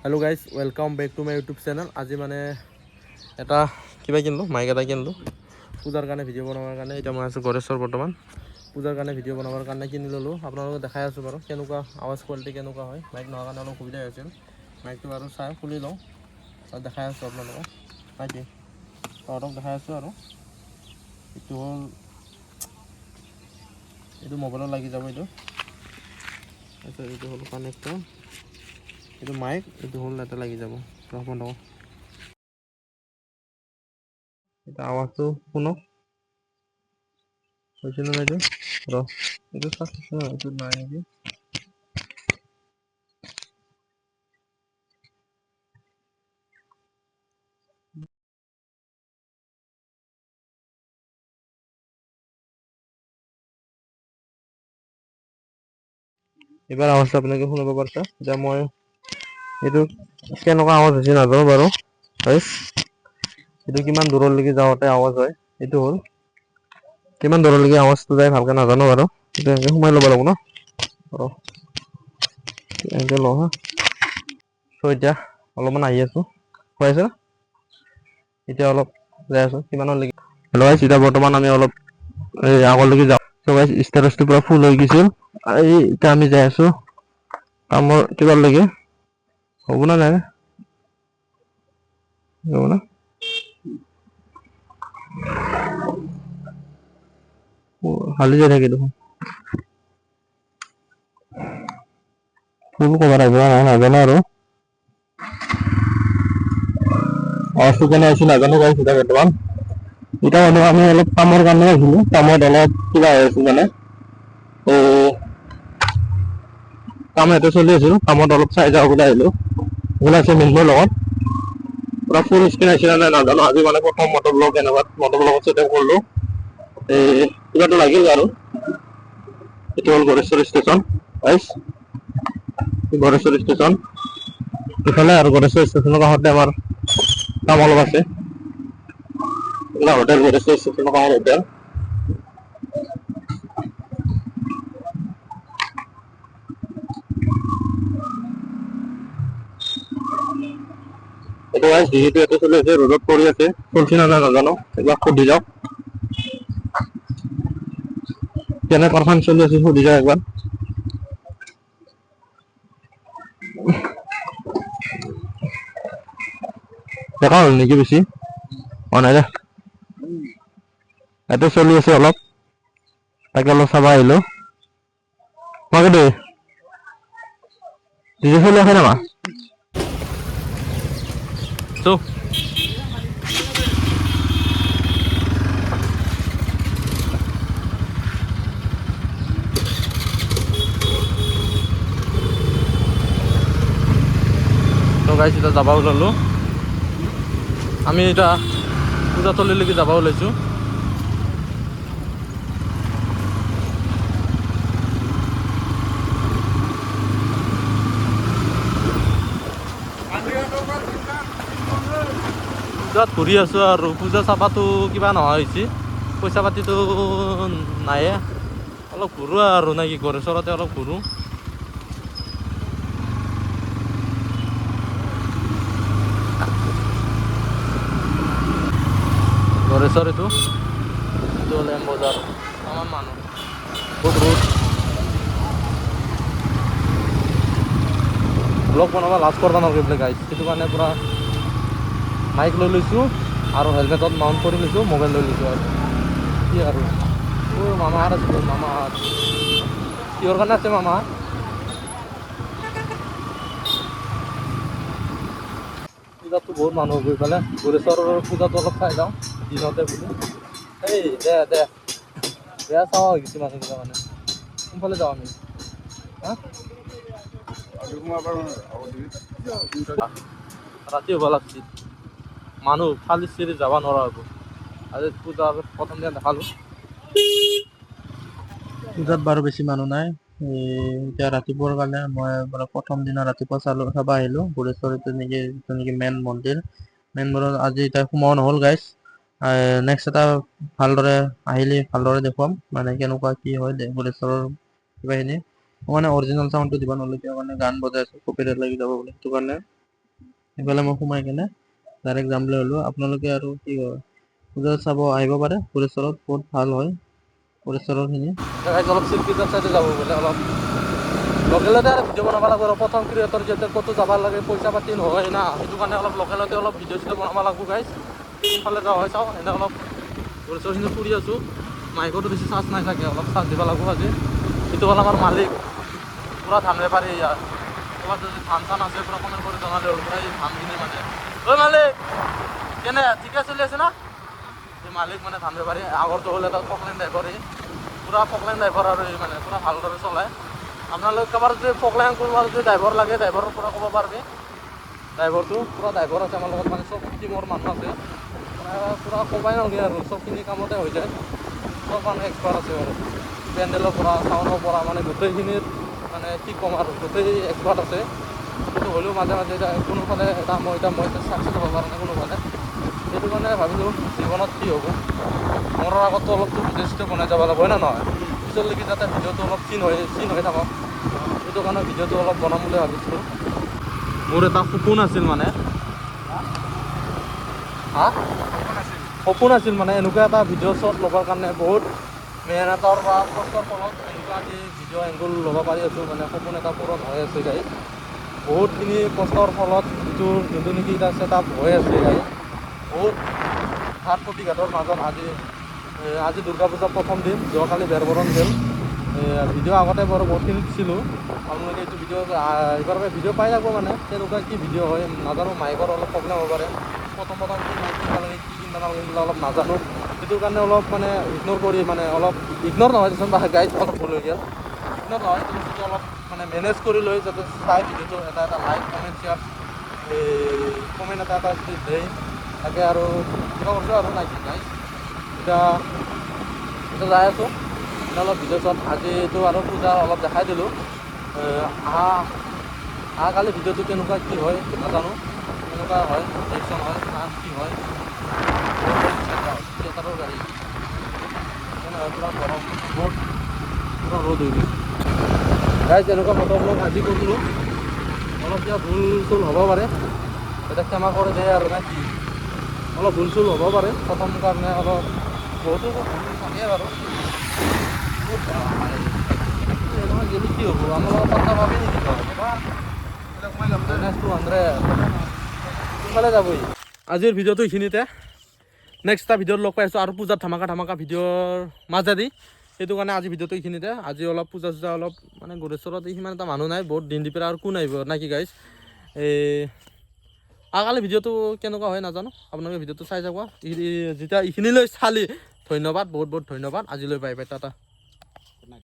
Hello' guys, welcome back to my YouTube channel. আজি মানে এটা কিবা কিনিলোঁ, মাইক এটা কিনিলোঁ পূজাৰ কাৰণে, ভিডিঅ' বনাবৰ কাৰণে। এতিয়া মই আছোঁ গড়েশ্বৰ বৰ্তমান। পূজাৰ কাৰণে ভিডিঅ' বনাবৰ কাৰণে কিনি ল'লোঁ। আপোনালোকক দেখাই আছোঁ বাৰু কেনেকুৱা আৱাজ কোৱালিটি কেনেকুৱা হয়। মাইক নোহোৱাৰ কাৰণে অলপ অসুবিধা হৈছিল। মাইকটো বাৰু চাই খুলি লওঁ, তাত দেখাই আছোঁ আপোনালোকক। মাইকি তহঁতক দেখাই আছোঁ আৰু এইটো হ'ল, এইটো মোবাইলত লাগি যাব। তাৰপিছত এইটো হ'ল কানেক্টৰ, এইটো মাইক, এইটো হ'ল এটা লাগি যাব। বন্ধ এটা আৱাজটো শুনক, হৈছে নে এইটো এইটো নাই নেকি। এইবাৰ আৱাজটো আপোনালোকে শুনিব পাৰিছে যে মই এইটো কেনেকুৱা আৱাজ হৈছে নাজানো বাৰু। এইটো কিমান দূৰলৈকে যাওঁতে আৱাজ হয়, এইটো হ'ল কিমান দূৰলৈকে আৱাজটো যায় ভালকে নাজানো বাৰু। এইটো এনেকে সোমাই ল'ব লাগিব ন, এনেকে লওঁ হা। চ' এতিয়া অলপমান আহি আছোঁ, হৈ আছে না, এতিয়া অলপ যাই আছোঁ কিমানলৈকে। হেল্ল' গাইছ, এতিয়া বৰ্তমান আমি অলপ আগলৈকে যাওঁ। চ' গাইছ, ষ্টেটাছটো পুৰা ফুল হৈ গৈছিল। এতিয়া আমি যাই আছোঁ কামৰ কিবালৈকে, হ'ব না নাই হ'ব না। খালি যাই থাকে দেখোন, ফুল কভাৰ আহিব নাই নাজানো আৰু আৱাজটো কেনে আহিছিল নাজানো। গাইছ এতিয়া বৰ্তমান আমি অলপ কামৰ কাৰণে আহিছিলোঁ, কামত অলপ কিবা হৈ আছিল মানে কাম এটা চলি আছিল, কামত অলপ চাই যাওঁ বুলি আহিলোঁ। ওলাইছে মেম্বাৰৰ লগত পুৰা ফুল স্ক্ৰীন আহিছিলে নাই নাজানো। আজি মানে প্ৰথম মটৰ ব্লগ এনেকুৱা মটৰ ব্লগত ছেটআপ কৰিলোঁ। কিবাটো লাগিল আৰু এইটো হ'ল গড়েশ্বৰ ষ্টেচন। গাইছ, গড়েশ্বৰ ষ্টেচন ইফালে, আৰু গড়েশ্বৰ ষ্টেচনৰ কাষতে আমাৰ কাম অলপ আছে। হোটেল গড়েশ্বৰ ষ্টেচনৰ কাষৰ হোটেল। এইটো গাইছ যিহেতু ইয়াতে চলি আছে, ৰ'দত পৰি আছে, চলছি নে নাই নাজানো, একবাৰ সুধি যাওক কেনেকুৱাখন চলি আছে, সুধি যাওক একবাৰ। দেখা হ'ল নেকি বেছি হোৱা নাই দে, ইয়াতে চলি আছে অলপ, তাকে অলপ চাব আহিলোঁ। ডিজে চলি আছে নামা চ' গাইছ, এতিয়া যাব ওলালোঁ আমি। এতিয়া পূজাতলীলৈকে যাব ওলাইছোঁ। পূজাত ঘূৰি আছোঁ আৰু পূজা চাবাতো কিবা নোহোৱা হৈছে, পইচা পাতিটো নাইয়ে। অলপ ঘূৰোঁ আৰু নে কি, গড়েশ্বৰতে অলপ ঘূৰোঁ। গড়েশ্বৰ এইটো হ'ল এম বজাৰ, আমাৰ মানুহ বহুত বহুত ব্লগ বনাব লাজ কৰিব নালাগে বোলে গাইছ, সেইটো কাৰণে পূৰা মাইক লৈ লৈছোঁ আৰু হেলমেটত মাউণ্ট কৰি লৈছোঁ, মোবাইল লৈ লৈছোঁ আৰু কি আৰু। মামাহঁত আছে, মামাহঁত কিহৰ কাৰণে আছে মামাহঁত। পূজাততো বহুত মানুহ গৈ পেলাই গড়েশ্বৰৰ পূজাটো অলপ চাই যাওঁ দিনতে বোলো। এই দে দে বেয়া চাৱা হৈ গৈছে মানুহবিলাক মানে, কোনফালে যাওঁ আমি হা। ৰাতি হ'ব লাগছিল, মানুহ খালি চিৰি যাব নোৱাৰা হ'ব। আজি পূজা প্ৰথম দিনা দেখালোঁ, পূজাত বাৰু বেছি মানুহ নাই। এতিয়া ৰাতিপুৱাৰ কাৰণে মই মানে প্ৰথম দিনা ৰাতিপুৱা চাব আহিলোঁ গড়েশ্বৰৰ নেকি মেইন মন্দিৰ। আজি এতিয়া সোমোৱা নহ'ল গাইছ। নেক্সট এটা ভালদৰে আহিলে ভালদৰে দেখুৱাম, মানে কেনেকুৱা কি হয় গড়েশ্বৰৰ কিবাখিনি। মানে অৰিজিনেল চাউণ্ডটো দিব নোৱাৰিলোঁ, কিয় কাৰণে গান বজাই আছোঁ, কপিৰাইট লাগি যাব বুলি, সেইটো কাৰণে এইফালে মই সোমাই কেনে ডাইৰেক্ট যাম বুলি হ'লোঁ। আপোনালোকে আৰু কি কয় পূজা চাব আহিব পাৰে পুৰেশ্বৰত, বহুত ভাল হয় পুৰেশ্বৰৰখিনি। অলপ চিল্কিজাৰ চাইডে যাব বোলে, অলপ লোকেলতে আৰু ভিডিঅ' বনাব লাগিব আৰু প্ৰথম ক্ৰিয়েটৰ যিহেতু ক'তো যাব লাগে পইচা পাতি নহয় না, সেইটো কাৰণে অলপ লোকেলতে অলপ ভিডিঅ' চিডিঅ' বনাব লাগিব গাইজ। ইফালে যাওঁ হয় চাওঁ এনে অলপ পুৰেশ্বৰখিনি ফুৰি আছোঁ। মাইকতো বেছি চাৰ্জ নাই থাকে, অলপ চাৰ্জ দিব লাগিব আজি। সেইটো হ'ল আমাৰ মালিক, পূৰা ধান বেপাৰী ইয়াৰ। ক'ৰবাত যদি ধান চান আছে পূৰা কমেণ্ট কৰি জনালে হ'ল, পূৰা এই ধানখিনি মানে ঐ মালিক কেনে ঠিকে চলি আছে না? এই মালিক মানে ধান বেপাৰী, আগৰটো হ'লে এটা ফকলেন ড্ৰাইভাৰ, পূৰা ফকলেন ড্ৰাইভাৰ আৰু এই মানে পূৰা ভালদৰে চলায়। আপোনালোকে কাৰোবাৰ যদি ফকলেন কোনোবা যদি ড্ৰাইভাৰ লাগে ড্ৰাইভাৰৰ পৰা ক'ব পাৰিবি। ড্ৰাইভাৰটো পূৰা ড্ৰাইভাৰ আছে আমাৰ লগত, মানে চব টিমৰ মানুহ আছে, মানে পূৰা ক'বাই নালাগে আৰু চবখিনি কামতে হৈ যায়, চব মানে এক্সপাৰ্ট আছে আৰু পেণ্ডেলৰ পৰা চাউণ্ডৰ পৰা মানে গোটেইখিনিৰ মানে কি ক'ম আৰু গোটেই এক্সপাৰ্ট আছে। কিন্তু হ'লেও মাজে মাজে এতিয়া কোনোফালে এটা মই ছাকচেছ হ'ব পৰা নাই কোনোফালে, সেইটো কাৰণে ভাবিলোঁ জীৱনত কি হ'ব, মৰাৰ আগতো অলপতো ভিডিঅ' চিডিঅ' বনাই যাব লাগিব, হয় না নহয়? পিছলৈকে যাতে ভিডিঅ'টো অলপ চিন হৈ থাকক, সেইটো কাৰণে ভিডিঅ'টো অলপ বনাম বুলি ভাবিছিলোঁ। মোৰ এটা সপোন আছিল মানে সপোন আছিল মানে এনেকুৱা এটা ভিডিঅ' শ্বট ল'বৰ কাৰণে, বহুত মেহনতৰ বা কষ্টৰ ফলত এনেকুৱা আজি ভিডিঅ' এংগল ল'ব পাৰি আছোঁ, মানে সপোন এটা পূৰণ হৈ আছে গাইজ। বহুতখিনি কষ্টৰ ফলত যোনটো নেকি এটা ছেটআপ হৈ আছে গাইজ, বহুত ঘাট প্ৰতিঘাটৰ মাজত আজি দুৰ্গা পূজাৰ প্ৰথম দিন, যোৱাকালি বেৰবৰণ দিন। ভিডিঅ' আগতে বাৰু বহুতখিনি দিছিলোঁ, আপোনালোকে এইটো এইবাৰ ভিডিঅ' পাই যাব মানে তেনেকুৱা কি ভিডিঅ' হয় নাজানো, মাইকৰ অলপ প্ৰব্লেম হ'ব পাৰে, প্ৰথম কি কিনিব লাগে কি কিনিব নালাগে এইবিলাক অলপ নাজানো, সেইটো কাৰণে অলপ মানে ইগন'ৰ কৰি মানে অলপ ইগন'ৰ নহয় দেচোন বা গাইড অলপ ভুল হৈ গ'ল, ইগন'ৰ নহয় এইটো বস্তুটো অলপ মানে মেনেজ কৰি লৈ যাতে চাই ভিডিঅ'টো এটা লাইক কমেণ্ট শ্বেয়াৰ কমেণ্ট এটা যদি দেই তাকে আৰু কিবা কৰিছোঁ আৰু নাই গাইজ। এতিয়া যাই আছোঁ অলপ ভিডিঅ' শ্বট, আজিতো আৰু পূজা অলপ দেখাই দিলোঁ। কালি ভিডিঅ'টো কেনেকুৱা কি হয় নাজানো, কেনেকুৱা হয় ৰিয়েকশ্যন হয় কি হয়, থিয়েটাৰৰ গাড়ী পূৰা গৰম, বহুত পূৰা ৰ'দ হৈ গৈছে গাইজ। এনেকুৱা ফটো ব্লগ আজি কৰিলোঁ, অলপ কিবা ভুল চুল হ'ব পাৰে, এতিয়া ক্ষমা কৰি দিয়ে আৰু নে কি, অলপ ভুল চুল হ'ব পাৰে প্ৰথম কাৰণে, অলপ বহুতো ভুল থাকে বাৰু, গেলি কি হ'ব আমাৰ লগত কথা ভাবি নেকি সোনকালে যাবই। আজিৰ ভিডিঅ'টো এইখিনিতে, নেক্সট এটা ভিডিঅ'ত লগ পাই আছোঁ আৰু পূজাত ধামাকা ভিডিঅ'ৰ মাজেদি, সেইটো কাৰণে আজি ভিডিঅ'টো এইখিনিতে। আজি অলপ পূজা চূজা অলপ মানে গণেশ্বৰত সিমান এটা মানুহ নাই, বহুত দিন দি পেলাই আৰু কোন আহিব না কি গাইজ। কালি ভিডিঅ'টো কেনেকুৱা হয় নাজানো, আপোনালোকে ভিডিঅ'টো চাই যাব। যেতিয়া এইখিনিলৈ চালি ধন্যবাদ, বহুত বহুত ধন্যবাদ, আজিলৈ বাই বাই, টাটা।